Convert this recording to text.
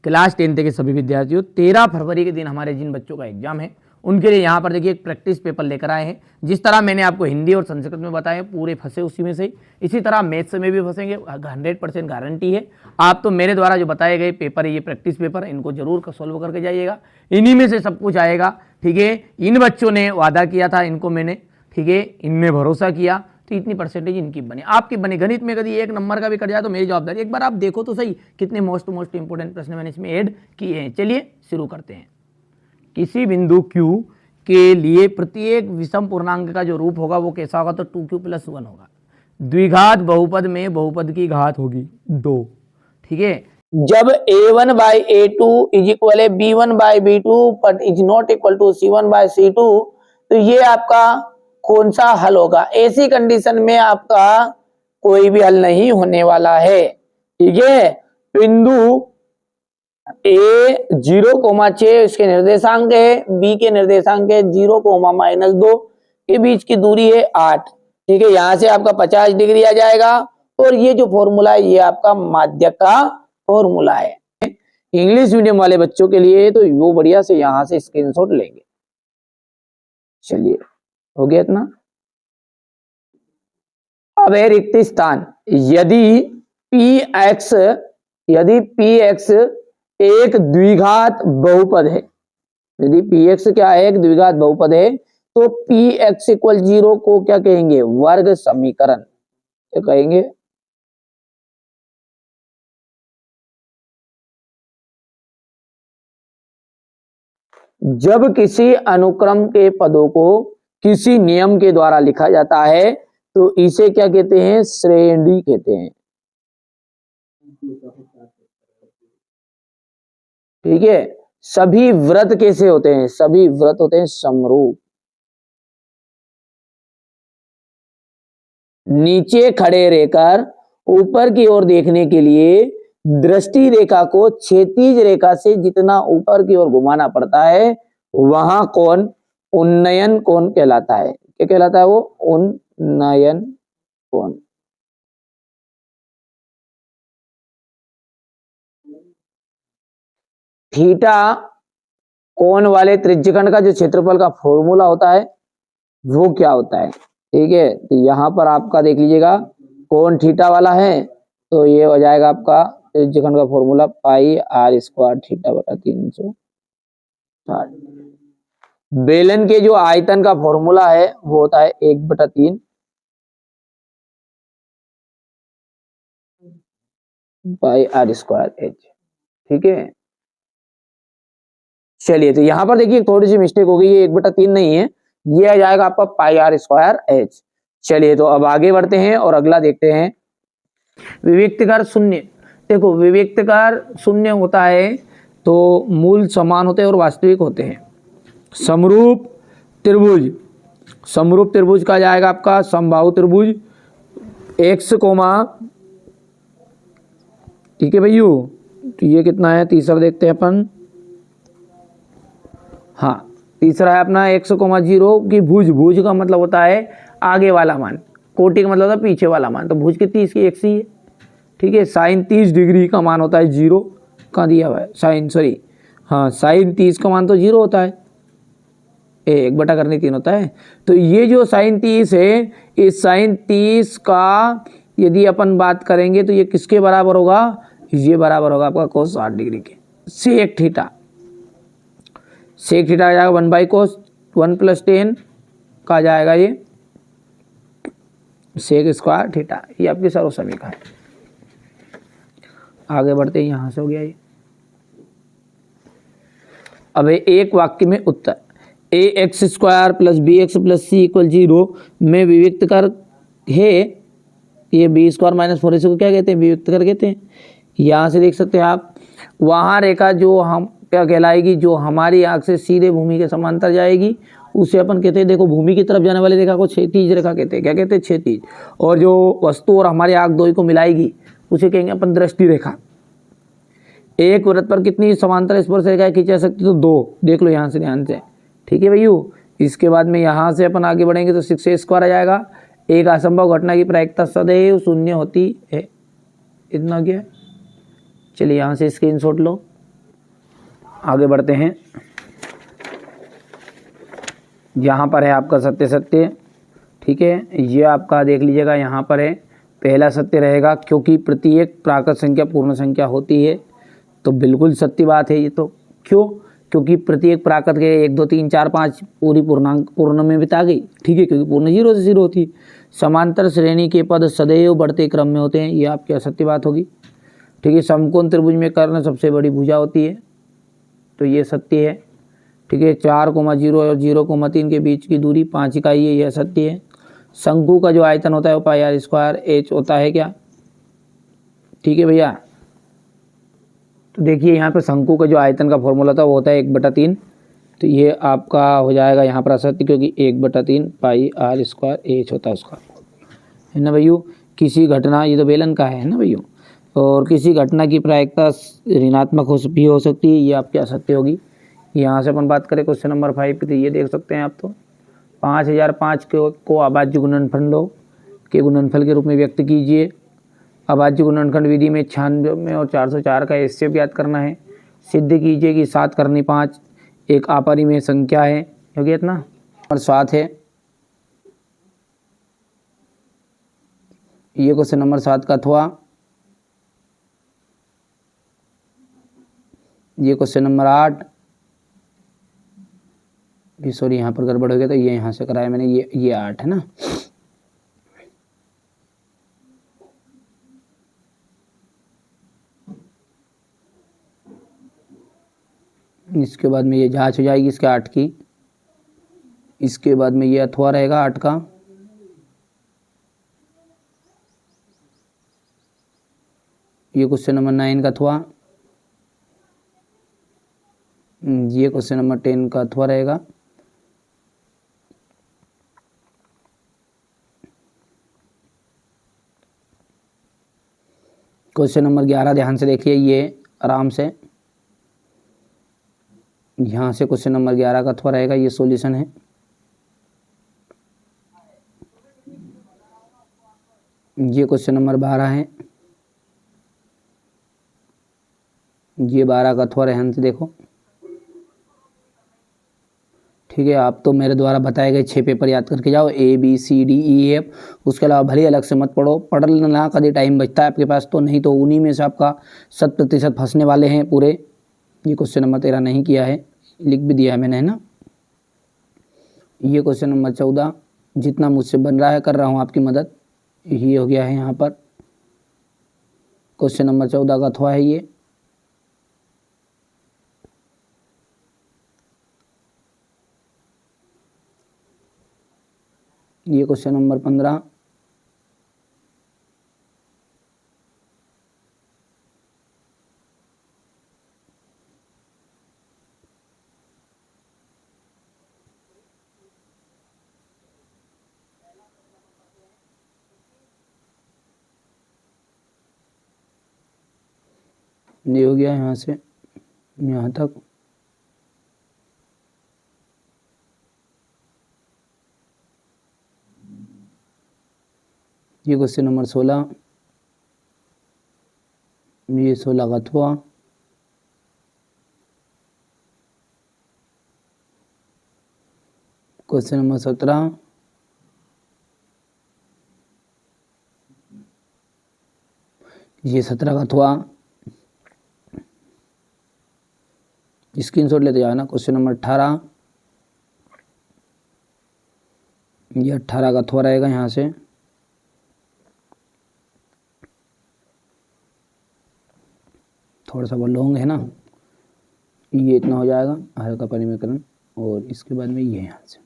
Class 10 के सभी विद्यार्थियों, 13 फरवरी के दिन हमारे जिन बच्चों का एग्जाम है उनके लिए यहाँ पर देखिए एक प्रैक्टिस पेपर लेकर आए हैं। जिस तरह मैंने आपको हिंदी और संस्कृत में बताया पूरे फंसे उसी में से, इसी तरह मैथ्स में भी फंसेंगे। 100% गारंटी है। आप तो मेरे द्वारा जो बताए गए पेपर है, ये प्रैक्टिस पेपर, इनको जरूर सॉल्व करके जाइएगा। इन्हीं में से सब कुछ आएगा। ठीक है, इन बच्चों ने वादा किया था, इनको मैंने, ठीक है, इनमें भरोसा किया, तो इतनी परसेंटेज इनकी बने, आपकी बने। गणित में कभी 1 नंबर का भी कट जाए तो मेरी जवाबदारी। एक बार आप देखो तो सही कितने मोस्ट इंपोर्टेंट प्रश्न मैंने इसमें ऐड किए हैं। चलिए शुरू करते हैं। किसी बिंदु Q के लिए प्रत्येक विषम पूर्णांक का जो रूप होगा वो कैसा होगा, तो 2Q + 1 होगा। द्विघात बहुपद में बहुपद की घात होगी 2। ठीक है, जब a1/a2 = b1/b2 but is not equal to c1/c2, तो ये आपका कौन सा हल होगा। ऐसी कंडीशन में आपका कोई भी हल नहीं होने वाला है। ठीक है, बिंदु ए 0,6 इसके निर्देशांक है, बी के निर्देशांक है 0,-2 के बीच की दूरी है 8। ठीक है, यहां से आपका 50 डिग्री आ जाएगा। और ये जो फॉर्मूला है ये आपका माध्य का फॉर्मूला है। इंग्लिश मीडियम वाले बच्चों के लिए तो वो बढ़िया से यहां से स्क्रीनशॉट लेंगे। चलिए, हो गया इतना। अब है रिक्त स्थान। यदि px एक द्विघात बहुपद है, यदि px क्या है, एक द्विघात बहुपद है, तो px = 0 को क्या कहेंगे, वर्ग समीकरण। क्या कहेंगे, जब किसी अनुक्रम के पदों को किसी नियम के द्वारा लिखा जाता है तो इसे क्या कहते हैं, श्रेणी कहते हैं। ठीक है, सभी व्रत कैसे होते हैं, सभी व्रत होते हैं समरूप। नीचे खड़े रहकर ऊपर की ओर देखने के लिए दृष्टि रेखा को क्षैतिज रेखा से जितना ऊपर की ओर घुमाना पड़ता है वहां कोण उन्नयन कोण कहलाता है। क्या कहलाता है वो, उन्नयन कोण। थीटा कोण वाले त्रिज्यखंड का जो क्षेत्रफल का फॉर्मूला होता है वो क्या होता है। ठीक है, तो यहां पर आपका देख लीजिएगा, कोण थीटा वाला है तो ये हो जाएगा आपका त्रिज्यखंड का फॉर्मूला πr² θ/360। बेलन के जो आयतन का फॉर्मूला है वो होता है 1/3 πr²h। ठीक है, चलिए, तो यहां पर देखिए थोड़ी सी मिस्टेक हो गई, ये 1/3 नहीं है, ये आ जाएगा आपका πr²h। चलिए, तो अब आगे बढ़ते हैं और अगला देखते हैं। विविक्तकार शून्य। देखो, विविक्तकार शून्य होता है तो मूल समान होते हैं और वास्तविक होते हैं। समरूप त्रिभुज, समरूप त्रिभुज का जाएगा आपका समबाहु त्रिभुज x, ठीक है भैया, तो ये कितना है, तीसरा देखते हैं अपन। हाँ, तीसरा है अपना x, 0 की भुज। भुज का मतलब होता है आगे वाला मान, कोटि का मतलब होता है पीछे वाला मान, तो भुज कितनी इसकी x ही है। ठीक है, साइन 30 डिग्री का मान होता है 0। कहाँ दिया हुआ है, साइन 30 का मान तो 0 होता है, 1/3 होता है। तो ये जो साइन 30 है, इस साइन 30 का यदि अपन बात करेंगे तो ये किसके बराबर होगा, ये बराबर होगा आपका cos 60 डिग्री के। सेक थीटा आ जाएगा 1/cos 1 + 10 का आ जाएगा ये sec² थीटा। ये आपकी सर्व समीकरण है। आगे बढ़ते हैं, यहां से हो गया ये। अब एक वाक्य में उत्तर, ax² + bx + c = 0 में विविक्तकर है। ये b² - 4ac को क्या कहते हैं, विविक्तकर कहते हैं। यहां से देख सकते हैं आप, वहां रेखा जो हम क्या कहलाएगी, जो हमारी आंख से सीधे भूमि के समांतर जाएगी उसे अपन कहते हैं, देखो भूमि की तरफ जाने वाली रेखा को क्षैतिज रेखा कहते हैं। क्या कहते हैं, क्षैतिज। और जो वस्तु और हमारी आंख दोई को मिलाएगी उसे कहेंगे अपन दृष्टि रेखा। एक वृत्त पर कितनी समांतर स्पर्श रेखाएं खींची जा सकती, तो 2। देख लो यहाँ से ध्यान से। ठीक है भैया, इसके बाद में यहाँ से अपन आगे बढ़ेंगे तो 6a² आ जाएगा। एक असंभव घटना की प्रायिकता सदैव शून्य होती है। इतना क्या, चलिए यहाँ से स्क्रीनशॉट लो। आगे बढ़ते हैं। यहाँ पर है आपका सत्य सत्य, ठीक है। ये आपका देख लीजिएगा, यहाँ पर है पहला सत्य रहेगा, क्योंकि प्रत्येक प्राकृत संख्या पूर्ण संख्या होती है, तो बिल्कुल सत्य बात है ये तो। क्यों? क्योंकि प्रत्येक प्राकृत के 1 2 3 4 5 पूरी पूर्णांक पूर्ण में बिता गई, ठीक है, क्योंकि पूर्ण 0 से 0 होती है। समांतर श्रेणी के पद सदैव बढ़ते क्रम में होते हैं, ये आपकी असत्य बात होगी, ठीक है। समकोण त्रिभुज में कर्ण सबसे बड़ी भुजा होती है, तो ये सत्य है, ठीक है। 4,0 और 0,3 के बीच की दूरी 5 इकाई है, यह सत्य है। शंकु का जो आयतन होता है वो पाई आर स्क्वायर एच होता है क्या, ठीक है भैया। तो देखिए यहाँ पर शंकु का जो आयतन का फॉर्मूला था वो होता है 1/3, तो ये आपका हो जाएगा यहाँ पर असत्य, क्योंकि 1/3 पाई आर स्क्वायर एच होता है उसका, है ना भैया। किसी घटना, ये तो बेलन का है ना भैया, और किसी घटना की प्रायिकता ऋणात्मक भी हो सकती है, ये आपकी असत्य होगी। यहाँ से अपन बात करें क्वेश्चन नंबर 5 की, तो ये देख सकते हैं आप, तो 5005 को अभाज्य गुणनफल के गुणनफल के रूप में व्यक्त कीजिए। अभाज्य गुणनखंड विधि में 96 और 404 का एचसीएफ ज्ञात करना है। सिद्ध कीजिए कि 7 करनी 5 एक अपरिमेय संख्या है, क्योंकि इतना और 7 है। ये क्वेश्चन नंबर 7 का था। ये क्वेश्चन नंबर 8, सॉरी यहाँ पर गड़बड़ हो गया, तो ये यहाँ से कराया मैंने, ये 8 है ना। इसके बाद में ये जांच हो जाएगी इसके 8 की। इसके बाद में ये अथवा रहेगा 8 का। ये क्वेश्चन नंबर 9 का अथवा। ये क्वेश्चन नंबर 10 का अथवा रहेगा। क्वेश्चन नंबर 11 ध्यान से देखिए, ये आराम से यहाँ से क्वेश्चन नंबर 11 का अथवा रहेगा, ये सॉल्यूशन है। ये क्वेश्चन नंबर 12 है, ये 12 का अथवा ध्यान से देखो, ठीक है। आप तो मेरे द्वारा बताए गए 6 पेपर याद करके जाओ, ABCDEF। उसके अलावा भले अलग से मत पढ़ो, पढ़ना कभी टाइम बचता है आपके पास तो, नहीं तो उन्हीं में से आपका 100% फंसने वाले हैं पूरे। ये क्वेश्चन नंबर 13 नहीं किया है, लिख भी दिया है मैंने, है ना। ये क्वेश्चन नंबर 14, जितना मुझसे बन रहा है कर रहा हूँ आपकी मदद, ये हो गया है यहाँ पर। क्वेश्चन नंबर 14 का अथवा है ये। ये क्वेश्चन नंबर 15। ये हो गया यहाँ से यहाँ तक। ये क्वेश्चन नंबर 16, ये 16 का अथवा। क्वेश्चन नंबर 17, ये 17 का अथवा। स्क्रीनशॉट लेते जाना। क्वेश्चन नंबर 18, ये 18 का अथवा रहेगा यहाँ से। थोड़ा सा वो लॉन्ग है ना, ये इतना हो जाएगा हल्का परिमेयकरण, और इसके बाद में ये यहाँ से